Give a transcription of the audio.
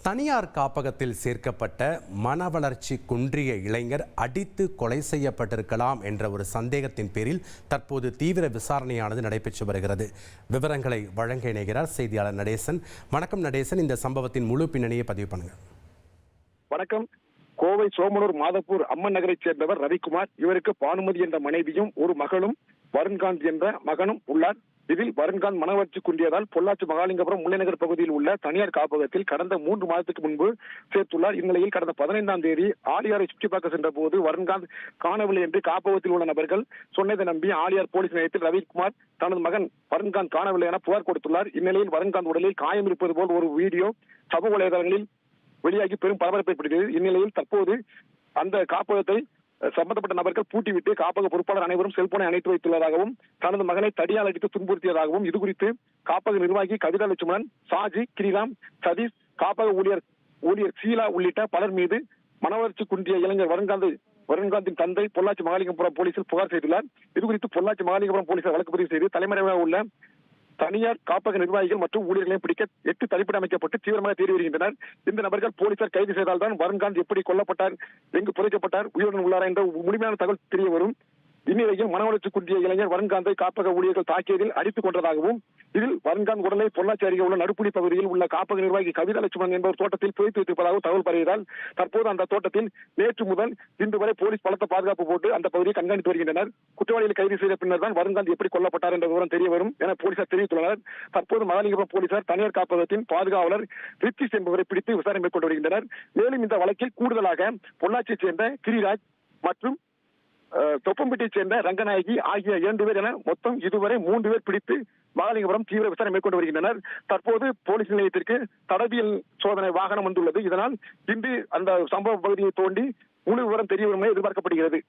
தனியார் காப்பகத்தில் சேர்க்கப்பட்ட மன வளர்ச்சி குன்றிய இளைஞர் அடித்து கொலை செய்யப்பட்டிருக்கலாம் என்ற ஒரு சந்தேகத்தின் பேரில் தற்போது தீவிர விசாரணையானது நடைபெற்று வருகிறது. விவரங்களை வழங்க இணைகிறார் செய்தியாளர் நடேசன். வணக்கம் நடேசன், இந்த சம்பவத்தின் முழு பின்னணியை பதிவு பண்ணுங்க. வணக்கம். கோவை சோமனூர் மாதப்பூர் அம்மன் நகரைச் சேர்ந்தவர் ரவிக்குமார். இவருக்கு பானுமதி என்ற மனைவியும் ஒரு மகளும் வருண்காந்த் என்ற மகனும் உள்ளார். இதில் வருண்காந்த் மனவளர்ச்சி குன்றியதால் பொள்ளாச்சி மகாலிங்கபுரம் முல்லைநகர் பகுதியில் உள்ள தனியார் காப்பகத்தில் கடந்த 3 மாதத்துக்கு முன்பு சேர்த்துள்ளார். இந்நிலையில் கடந்த 15ஆம் தேதி ஆலியாரை சுற்றி பார்க்க சென்ற போது வருண்காந்த் காணவில்லை என்று காப்பகத்தில் உள்ள நபர்கள் சொன்னதை நம்பி ஆலியார் போலீஸ் நிலையத்தில் ரவிக்குமார் தனது மகன் வருண்காந்த் காணவில்லை என புகார் கொடுத்துள்ளார். இந்நிலையில் வருண்காந்த் உடலில் காயம் இருப்பது போல் ஒரு வீடியோ சமூக வலைதளங்களில் வெளியாகி பெரும் பரபரப்பை ஏற்படுத்தியது. இந்நிலையில் தற்போது அந்த காப்பகத்தை சம்பந்தப்பட்ட நபர்கள் பூட்டிவிட்டு காப்பக பொறுப்பாளர் அனைவரும் செல்போனை அணைத்து வைத்துள்ளதாகவும் தனது மகனை தடியால் அடித்து துன்புறுத்தியதாகவும் இதுகுறித்து காப்பக நிர்வாகி கவிதா லட்சுமணன், சாஜி, கிரிராம், சதீஷ், காப்பக ஊழியர் சீலா உள்ளிட்ட பலர் மீது மனவளர்ச்சி குன்றிய இளைஞர் வருண்காந்தின் தந்தை பொள்ளாச்சி மகாலிங்கபுரம் போலீசில் புகார் செய்துள்ளார். இதுகுறித்து பொள்ளாச்சி மகாலிங்கபுரம் போலீசார் வழக்கு பதிவு செய்து தலைமறைவாக உள்ள தனியார் காப்பக நிர்வாகிகள் மற்றும் ஊழியர்களையும் பிடிக்க 8 தனிப்படை அமைக்கப்பட்டு தீவிரமாக தேடி வருகின்றனர். இந்த நபர்கள் போலீசார் கைது செய்தால்தான் வருண்காந்த் எப்படி கொல்லப்பட்டார், எங்கு புதைக்கப்பட்டார், உயிருடன் உள்ளாரா என்ற முழுமையான தகவல் தெரிய வரும். இந்நிலையில் மனவளர்ச்சி குன்றிய இளைஞர் வருண்காந்தை காப்பக ஊழியர்கள் தாக்கியதில் அடித்துக் கொண்டதாகவும் இதில் வருண்காந்த் உடலை பொள்ளாச்சி அருகே உள்ள நடுப்புடி பகுதியில் உள்ள காப்பக நிர்வாகி கவிதா லட்சுமணன் என்பவர் தோட்டத்தில் புதைத்து வைத்திருப்பதாக தகவல் பரவியதால் தற்போது அந்த தோட்டத்தில் நேற்று முதல் இன்று வரை போலீஸ் பலத்த பாதுகாப்பு போட்டு அந்த பகுதியை கண்காணித்து வருகின்றனர். குற்றவாளிகளை கைது செய்த பின்னர் தான் வருண்காந்த் எப்படி கொல்லப்பட்டார் என்ற விவரம் தெரிய வரும் என போலீசார் தெரிவித்துள்ளனர். தற்போது மகாலிங்கபுரம் போலீசார் தனியார் காப்பகத்தின் பாதுகாவலர் ரித்திஷ் என்பவரை பிடித்து விசாரணை மேற்கொண்டு வருகின்றனர். மேலும் இந்த வழக்கில் கூடுதலாக பொள்ளாச்சியைச் சேர்ந்த கிரிராஜ் மற்றும் தொப்பம்பட்டியைச் சேர்ந்த ரங்கநாயகி ஆகிய 2 பேர் என மொத்தம் இதுவரை 3 பேர் பிடித்து மகாலிங்கபுரம் தீவிர விசாரணை மேற்கொண்டு வருகின்றனர். தற்போது போலீஸ் நிலையத்திற்கு தடவியல் சோதனை வாகனம் வந்துள்ளது. இதனால் இன்று அந்த சம்பவ பகுதியை தோண்டி முழு விவரம் தெரிய வரும் என எதிர்பார்க்கப்படுகிறது.